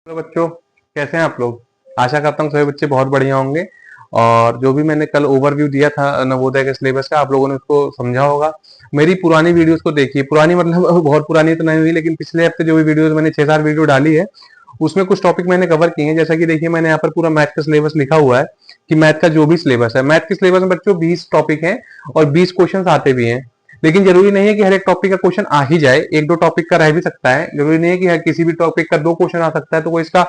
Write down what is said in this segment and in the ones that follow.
तो बच्चों, कैसे हैं आप लोग। आशा करता हूँ सभी बच्चे बहुत बढ़िया होंगे। और जो भी मैंने कल ओवरव्यू दिया था नवोदय के सिलेबस का, आप लोगों ने उसको समझा होगा। मेरी पुरानी वीडियोस को देखिए, पुरानी मतलब बहुत पुरानी तो नहीं हुई, लेकिन पिछले हफ्ते जो भी वीडियोस मैंने 6-7 वीडियो डाली है उसमें कुछ टॉपिक मैंने कवर किए हैं। जैसा कि देखिए, मैंने यहाँ पर पूरा मैथ का सिलेबस लिखा हुआ है कि मैथ का जो भी सिलेबस है, मैथ के सिलेबस में बच्चों 20 टॉपिक हैं और 20 क्वेश्चन आते भी हैं। लेकिन जरूरी नहीं है कि हर एक टॉपिक का क्वेश्चन आ ही जाए, एक दो टॉपिक का रह भी सकता है। जरूरी नहीं है कि हर किसी भी टॉपिक का 2 क्वेश्चन आ सकता है। तो कोई इसका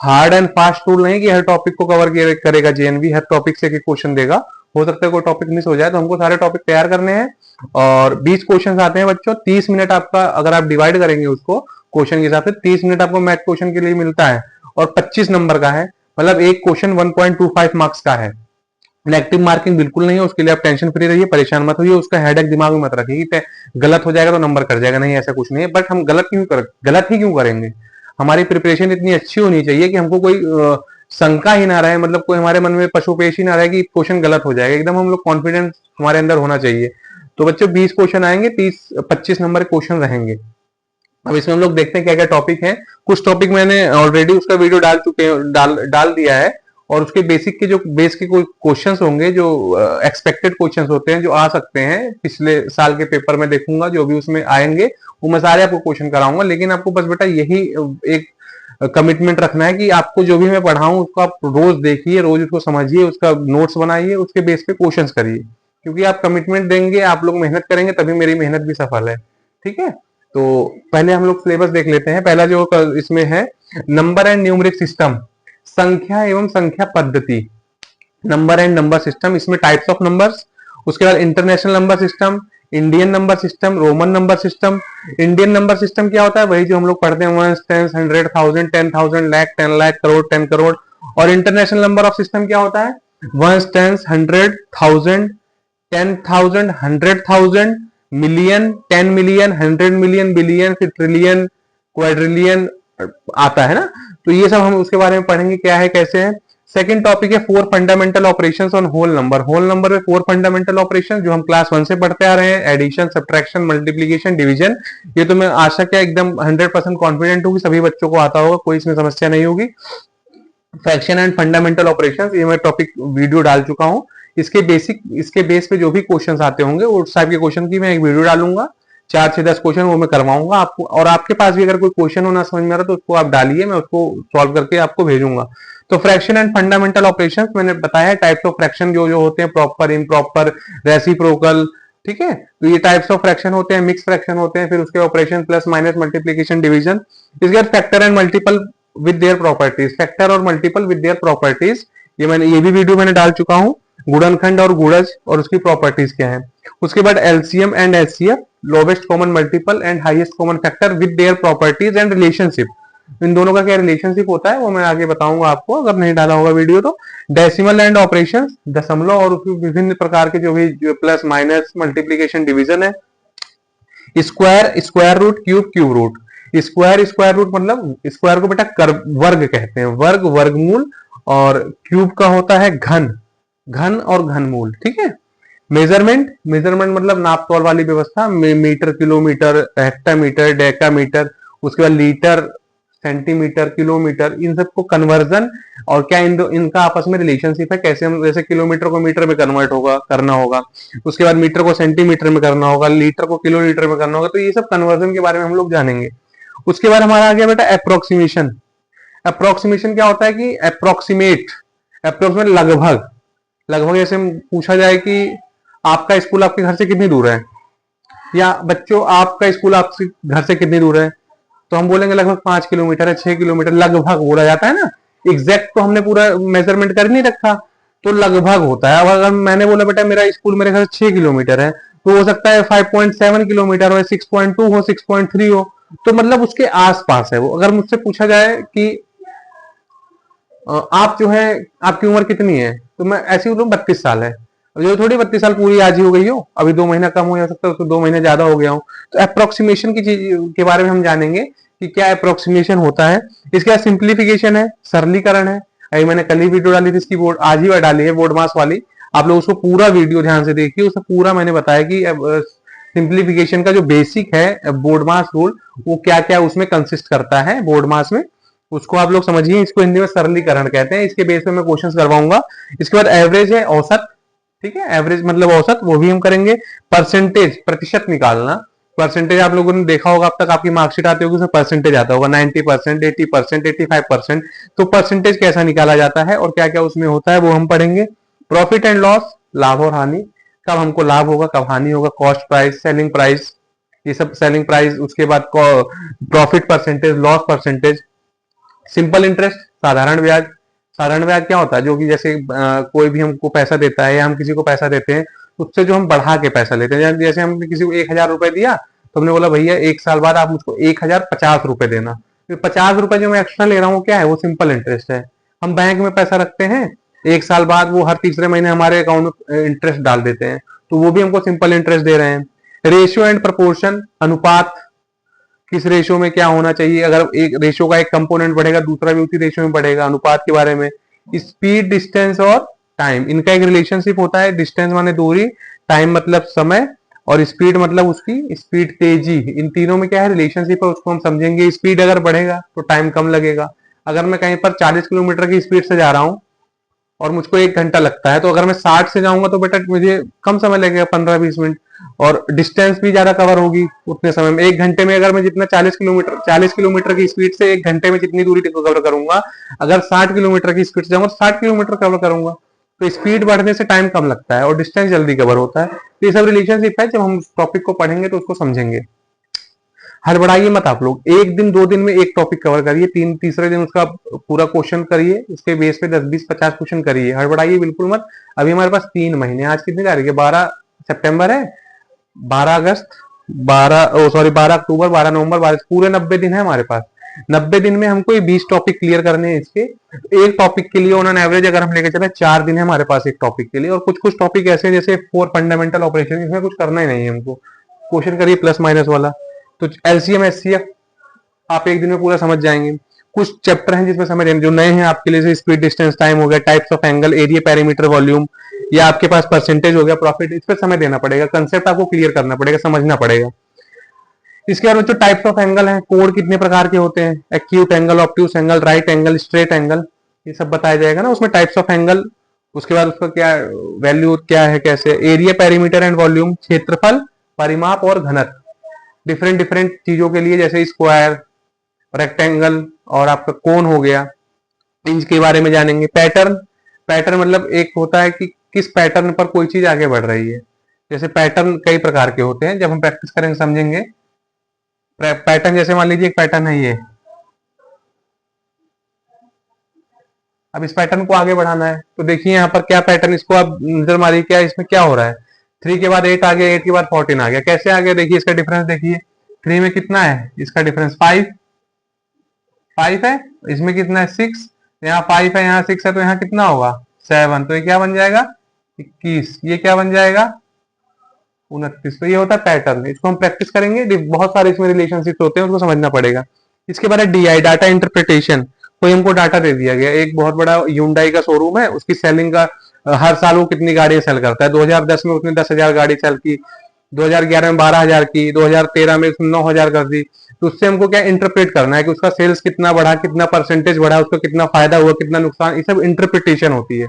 हार्ड एंड फास्ट रूल नहीं कि हर टॉपिक को कवर करेगा जेएनवी, हर टॉपिक से क्वेश्चन देगा। हो सकता है कोई टॉपिक मिस हो जाए, तो हमको सारे टॉपिक तैयार करने हैं। और 20 क्वेश्चन आते हैं बच्चों। 30 मिनट आपका, अगर आप डिवाइड करेंगे उसको क्वेश्चन के हिसाब से, 30 मिनट आपको मैथ क्वेश्चन के लिए मिलता है। और 25 नंबर का है, मतलब एक क्वेश्चन 1.25 मार्क्स का है। नेगेटिव मार्किंग बिल्कुल नहीं है, उसके लिए आप टेंशन फ्री रहिए, परेशान मत होइए, उसका हेडेक दिमाग में मत रखिए कि गलत हो जाएगा तो नंबर कट जाएगा। नहीं, ऐसा कुछ नहीं है। बट हम गलत ही क्यों करेंगे। हमारी प्रिपरेशन इतनी अच्छी होनी चाहिए कि हमको कोई शंका ही ना रहे, मतलब कोई हमारे मन में पशुपेश ही ना रहे कि क्वेश्चन गलत हो जाएगा। एकदम हम लोग कॉन्फिडेंस हमारे अंदर होना चाहिए। तो बच्चों 20 क्वेश्चन आएंगे, 25 नंबर क्वेश्चन रहेंगे। अब इसमें हम लोग देखते हैं क्या क्या टॉपिक है। कुछ टॉपिक मैंने ऑलरेडी उसका वीडियो डाल दिया है। और उसके बेसिक के जो बेस के कोई क्वेश्चंस होंगे, जो एक्सपेक्टेड क्वेश्चंस होते हैं, जो आ सकते हैं पिछले साल के पेपर में, देखूंगा जो भी उसमें आएंगे वो मैं सारे आपको क्वेश्चन कराऊंगा। लेकिन आपको बस बेटा यही एक कमिटमेंट रखना है कि आपको जो भी मैं पढ़ाऊं उसको आप रोज देखिए, रोज उसको समझिए, उसका नोट्स बनाइए, उसके बेस पे क्वेश्चंस करिए। क्योंकि आप कमिटमेंट देंगे, आप लोग मेहनत करेंगे, तभी मेरी मेहनत भी सफल है। ठीक है। तो पहले हम लोग सिलेबस देख लेते हैं। पहला जो इसमें है, नंबर एंड न्यूमरिक सिस्टम, संख्या एवं संख्या पद्धति। नंबर एंड नंबर सिस्टम, इसमें टाइप्स ऑफ नंबर्स, उसके बाद international number system, Indian number system, Roman number system. Indian number system क्या होता है, वही जो हम लोग पढ़ते हैं, 1 10 100 1000 10,000 लाख 10 लाख करोड़ 10 करोड़। और इंटरनेशनल नंबर ऑफ सिस्टम क्या होता है, 1 10 100 1000 10,000 100,000 मिलियन 10 मिलियन 100 मिलियन बिलियन, फिर ट्रिलियन क्वाड्रिलियन आता है ना। तो ये सब हम उसके बारे में पढ़ेंगे, क्या है कैसे है। सेकंड टॉपिक है 4 fundamental operations on whole number. Whole number में 4 फंडामेंटल ऑपरेशन जो हम क्लास 1 से पढ़ते आ रहे हैं, एडिशन सब्ट्रैक्शन मल्टीप्लीकेशन डिवीजन। ये तो मैं आशा क्या एकदम 100% कॉन्फिडेंट हूँ कि सभी बच्चों को आता होगा, कोई इसमें समस्या नहीं होगी। फ्रैक्शन एंड फंडामेंटल ऑपरेशंस, ये मैं टॉपिक वीडियो डाल चुका हूँ। इसके बेस पे जो भी क्वेश्चंस आते होंगे उस टाइप के क्वेश्चन की मैं एक वीडियो डालूंगा। 4 से 10 क्वेश्चन वो मैं करवाऊंगा आपको। और आपके पास भी अगर कोई क्वेश्चन हो ना समझ में आ रहा तो उसको आप डालिए, मैं उसको सॉल्व करके आपको भेजूंगा। तो फ्रैक्शन एंड फंडामेंटल ऑपरेशंस मैंने बताया है, टाइप्स ऑफ फ्रैक्शन जो जो होते हैं, प्रॉपर, इम्प्रॉपर, रेसिप्रोकल। ठीक है। तो ये टाइप्स ऑफ फ्रैक्शन होते हैं, मिक्स फ्रैक्शन होते हैं, फिर उसके operation plus minus multiplication division. इसके बाद factor and multiple with their properties, factor और मल्टीपल विद देयर प्रॉपर्टीज, ये भी वीडियो मैंने डाल चुका हूं। गुणनखंड और गुणज और उसकी प्रॉपर्टीज क्या है। उसके बाद LCM and HCF, lowest common multiple and highest common factor with their properties and relationship. इन दोनों का क्या रिलेशनशिप होता है वो मैं आगे बताऊंगा आपको, अगर नहीं डाला होगा वीडियो तो। डेसिमल एंड ऑपरेशन, दशमलव और उसके विभिन्न प्रकार के जो भी प्लस माइनस मल्टीप्लीकेशन डिवीजन है। Square, square root, cube, cube root. Square, square root मतलब स्क्वायर को बेटा वर्ग कहते हैं, वर्ग, वर्गमूल। और क्यूब का होता है घन, घन और घनमूल। ठीक है। मेजरमेंट, मेजरमेंट मतलब नाप तोल वाली व्यवस्था, मीटर, किलोमीटर, हेक्टामीटर, डेकामीटर। उसके बाद लीटर, सेंटीमीटर, किलोमीटर, इन सबको कन्वर्जन। और क्या इनका आपस में रिलेशनशिप है, कैसे हम जैसे किलोमीटर को मीटर में कन्वर्ट होगा करना होगा, उसके बाद मीटर को सेंटीमीटर में करना होगा, लीटर को किलोलीटर में करना होगा। तो ये सब कन्वर्जन के बारे में हम लोग जानेंगे। उसके बाद हमारा आ गया बेटा अप्रोक्सीमेशन। अप्रोक्सीमेशन क्या होता है कि अप्रोक्सीमेट लगभग, लगभग जैसे पूछा जाए कि आपका स्कूल आपके घर से कितनी दूर है, या बच्चों आपका स्कूल आपके घर से कितनी दूर है, तो हम बोलेंगे लगभग 5 किलोमीटर है, 6 किलोमीटर, लगभग बोला जाता है ना। एग्जैक्ट तो हमने पूरा मेजरमेंट कर नहीं रखा, तो लगभग होता है। अब अगर मैंने बोला बेटा मेरा स्कूल मेरे घर से 6 किलोमीटर है, तो हो सकता है 5.7 किलोमीटर हो, 6.2 हो, 6.3 हो, तो मतलब उसके आसपास है वो। अगर मुझसे पूछा जाए कि आप जो है आपकी उम्र कितनी है, तो मैं ऐसी बोलूं 32 साल है। जो थोड़ी 32 साल पूरी आज ही हो गई हो, अभी 2 महीना कम हो सकता है, तो 2 महीने ज्यादा हो गया हो। तो अप्रोक्सीमेशन की चीज के बारे में हम जानेंगे कि क्या अप्रोक्सीमेशन होता है। इसके बाद सिंप्लीफिकेशन है, सरलीकरण है। अभी मैंने कल ही वीडियो डाली थी इसकी, बोर्ड आज ही डाली है, बोर्ड मास वाली। आप लोग उसको पूरा वीडियो ध्यान से देखिए, उसमें पूरा मैंने बताया कि सिंप्लीफिकेशन का जो बेसिक है बोर्ड मास रूल, वो क्या क्या उसमें कंसिस्ट करता है बोर्ड मास में। उसको आप लोग समझिए, इसको हिंदी में सरलीकरण कहते हैं। इसके बेस पे मैं क्वेश्चंस करवाऊंगा। इसके बाद एवरेज है, औसत, ठीक है, एवरेज मतलब औसत, वो भी हम करेंगे। परसेंटेज, प्रतिशत निकालना। परसेंटेज आप लोगों ने देखा होगा, अब तक आपकी मार्कशीट आती होगी, उसमें परसेंटेज आता होगा 90%, 80%, 85%। तो परसेंटेज कैसा निकाला जाता है और क्या क्या उसमें होता है वो हम पढ़ेंगे। प्रॉफिट एंड लॉस, लाभ और हानि, कब हमको लाभ होगा कब हानि होगा। कॉस्ट प्राइस, सेलिंग प्राइस, ये सब सेलिंग प्राइस। उसके बाद profit percentage, loss percentage. Simple interest, साधारण ब्याज। साधारण ब्याज क्या होता है, जो कि जैसे कोई भी हमको पैसा देता है या हम किसी को पैसा देते हैं, उससे जो हम बढ़ा के पैसा लेते हैं। जैसे हमने किसी को 1,000 रुपए दिया, तो हमने बोला भैया 1 साल बाद आप मुझको 1,050 रुपए देना। तो 50 रुपए जो मैं एक्स्ट्रा ले रहा हूँ क्या है, वो सिंपल इंटरेस्ट है। हम बैंक में पैसा रखते हैं, 1 साल बाद वो हर तीसरे महीने हमारे अकाउंट में इंटरेस्ट डाल देते हैं, तो वो भी हमको सिंपल इंटरेस्ट दे रहे हैं। रेशियो एंड प्रपोर्शन, अनुपात, किस रेशियो में क्या होना चाहिए। अगर एक रेशियो का एक कंपोनेंट बढ़ेगा, दूसरा भी उसी रेशियो में बढ़ेगा। अनुपात के बारे में। स्पीड, डिस्टेंस और टाइम, इनका एक रिलेशनशिप होता है। डिस्टेंस माने दूरी, टाइम मतलब समय, और स्पीड मतलब उसकी स्पीड, तेजी। इन तीनों में क्या है, रिलेशनशिप है, उसको हम समझेंगे। स्पीड अगर बढ़ेगा तो टाइम कम लगेगा। अगर मैं कहीं पर 40 किलोमीटर की स्पीड से जा रहा हूं और मुझको 1 घंटा लगता है, तो अगर मैं 60 से जाऊंगा तो बेटा मुझे कम समय लगेगा, 15-20 मिनट। और डिस्टेंस भी ज्यादा कवर होगी उतने समय में। 1 घंटे में अगर मैं जितना 40 किलोमीटर की स्पीड से 1 घंटे में जितनी दूरी कवर करूंगा, अगर 60 किलोमीटर की स्पीड से जाऊंगा तो 60 किलोमीटर कवर करूंगा। तो स्पीड बढ़ने से टाइम कम लगता है और डिस्टेंस जल्दी कवर होता है। तो ये सब रिलेशनशिप है, जब हम टॉपिक को पढ़ेंगे तो उसको समझेंगे। हड़बड़ाइए मत आप लोग, एक दिन 2 दिन में एक टॉपिक कवर करिए, तीसरे दिन उसका पूरा क्वेश्चन करिए, उसके बेस पे 10, 20, 50 क्वेश्चन करिए। हड़बड़ाइए बिल्कुल मत। अभी हमारे पास 3 महीने, आज कितनी तारीख है, 12 सितंबर है, 12 अगस्त, 12 अक्टूबर, 12 नवंबर, 12, पूरे 90 दिन है हमारे पास। 90 दिन में हमको ये 20 टॉपिक क्लियर करने हैं इसके। एक टॉपिक के लिए ऑन एवरेज अगर हम लेके चले 4 दिन है हमारे पास एक टॉपिक के लिए। और कुछ कुछ टॉपिक ऐसे हैं जैसे 4 फंडामेंटल ऑपरेशन, इसमें कुछ करना ही नहीं है हमको। क्वेश्चन करिए प्लस माइनस वाला। तो एलसीएम एचसीएफ आप एक दिन में पूरा समझ जाएंगे। कुछ चैप्टर हैं जिसमें समझ जो नए हैं आपके लिए, स्पीड, डिस्टेंस, टाइम हो गया, types of angle, area, perimeter, volume, या आपके पास परसेंटेज हो गया, प्रॉफिट, इस पर समय देना पड़ेगा। कंसेप्ट आपको क्लियर करना पड़ेगा, समझना पड़ेगा। इसके बाद जो टाइप्स ऑफ एंगल हैं, कोण कितने प्रकार के होते हैं, acute angle, obtuse angle, right angle, straight angle, ये सब बताया जाएगा ना उसमें, टाइप्स ऑफ एंगल। उसके बाद उसका क्या वैल्यू क्या है, कैसे, एरिया, पेरीमीटर एंड वॉल्यूम, क्षेत्रफल, परिमाप और घनत्व, डिफरेंट डिफरेंट चीजों के लिए, जैसे स्क्वायर, रेक्टेंगल और आपका कोन हो गया, इनके बारे में जानेंगे। पैटर्न, पैटर्न मतलब एक होता है कि किस पैटर्न पर कोई चीज आगे बढ़ रही है। जैसे पैटर्न कई प्रकार के होते हैं, जब हम प्रैक्टिस करेंगे समझेंगे। पैटर्न जैसे मान लीजिए एक पैटर्न है ये, अब इस पैटर्न को आगे बढ़ाना है, तो देखिए यहाँ पर क्या पैटर्न, इसको आप नजर मारिए, क्या इसमें क्या हो रहा है। 3 के बाद 8 आ गया, 8 के बाद 14 आ गया, कैसे आ गया, देखिए इसका डिफरेंस देखिए। 3 में कितना है, इसका डिफरेंस 5 है, इसमें कितना है 6, यहाँ 5 है, यहाँ 6 है, तो यहाँ कितना होगा 7, तो ये क्या बन जाएगा 21, ये क्या बन जाएगा 29। तो ये होता है पैटर्न, इसको हम प्रैक्टिस करेंगे। बहुत सारे इसमें रिलेशनशिप होते हैं, उसको समझना पड़ेगा। इसके बाद डीआई, डाटा इंटरप्रिटेशन। कोई हमको डाटा दे दिया गया, एक बहुत बड़ा ह्यूंडई का शोरूम है, उसकी सेलिंग का हर साल वो कितनी गाड़ियां सेल करता है। 2010 में उसने 10,000 गाड़ी सेल की, 2011 में 12,000 की, 2013 में उसने 9,000 कर दी। तो उससे हमको क्या इंटरप्रेट करना है कि उसका सेल्स कितना बढ़ा, कितना परसेंटेज बढ़ा, उसको कितना फायदा हुआ, कितना नुकसान, ये सब इंटरप्रिटेशन होती है।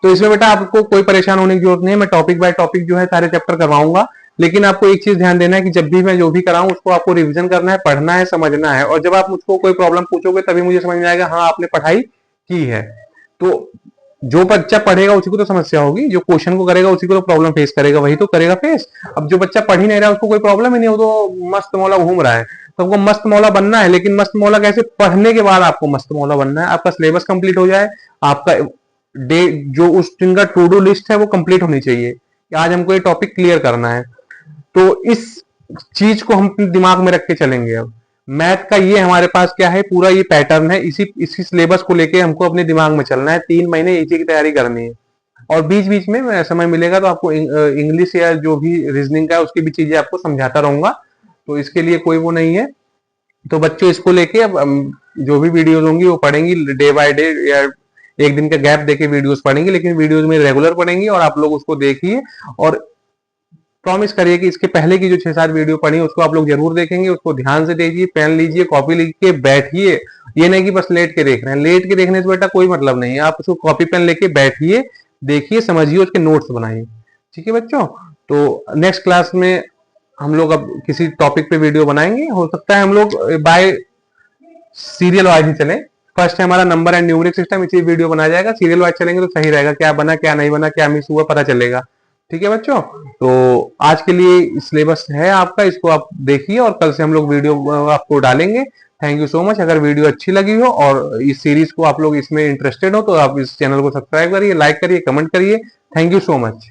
तो इसमें बेटा आपको कोई परेशान होने की जरूरत नहीं है, मैं टॉपिक बाय टॉपिक जो है सारे चैप्टर करवाऊंगा। लेकिन आपको एक चीज ध्यान देना है कि जब भी मैं जो भी कराऊं उसको आपको रिवीजन करना है, पढ़ना है, समझना है। और जब आप मुझको कोई प्रॉब्लम पूछोगे तभी मुझे समझ में आएगा हाँ आपने पढ़ाई की है। तो जो बच्चा पढ़ेगा उसी को तो समस्या होगी, जो क्वेश्चन को करेगा उसी को तो प्रॉब्लम फेस करेगा, वही तो करेगा फेस। अब जो बच्चा पढ़ ही नहीं रहा उसको कोई प्रॉब्लम ही नहीं, वो तो मस्त मौला घूम रहा है। तो आपको मस्त मौला बनना है, लेकिन मस्त मौला कैसे, पढ़ने के बाद आपको मस्त मौला बनना है। आपका सिलेबस कंप्लीट हो जाए, आपका डे जो उस दिन का टू डू लिस्ट है वो कंप्लीट होनी चाहिए कि आज हमको ये टॉपिक क्लियर करना है। तो इस चीज को हम दिमाग में रख के चलेंगे। अब मैथ का ये हमारे पास क्या है, पूरा ये पैटर्न है, इसी सिलेबस को लेके हमको अपने दिमाग में चलना है। 3 महीने इसी की तैयारी करनी है। और बीच बीच में समय मिलेगा तो आपको इंग्लिश या जो भी रीजनिंग का है उसकी भी चीजें आपको समझाता रहूंगा। तो इसके लिए कोई वो नहीं है। तो बच्चों इसको लेके अब जो भी वीडियोस होंगी वो पढ़ेंगी डे बाय डे, या एक दिन का गैप देके वीडियोस पढ़ेंगे, लेकिन वीडियोस में रेगुलर पढ़ेंगी और आप लोग उसको देखिए। और प्रॉमिस करिए कि इसके पहले की जो 6-7 वीडियो पड़ी उसको आप लोग जरूर देखेंगे, उसको ध्यान से देखिए, पेन लीजिए, कॉपी लेके बैठिए। ये नहीं कि बस लेट के देख रहे हैं, लेट के देखने से बेटा कोई मतलब नहीं है। आप उसको कॉपी पेन लेके बैठिए, देखिए, समझिए, उसके नोट्स बनाइए। ठीक है बच्चों, तो नेक्स्ट क्लास में हम लोग अब किसी टॉपिक पे वीडियो बनाएंगे। हो सकता है हम लोग बाय सीरियल वाइज ही चले। फर्स्ट है हमारा नंबर एंड न्यूमेरिक सिस्टम, इसी वीडियो बनाया जाएगा। सीरियल वाइज चलेंगे तो सही रहेगा, क्या बना क्या नहीं बना, क्या मिस हुआ, पता चलेगा। ठीक है बच्चों, तो आज के लिए सिलेबस है आपका, इसको आप देखिए और कल से हम लोग वीडियो आपको डालेंगे। Thank you so much. अगर वीडियो अच्छी लगी हो और इस सीरीज को आप लोग इसमें इंटरेस्टेड हो तो आप इस चैनल को सब्सक्राइब करिए, लाइक करिए, कमेंट करिए। Thank you so much.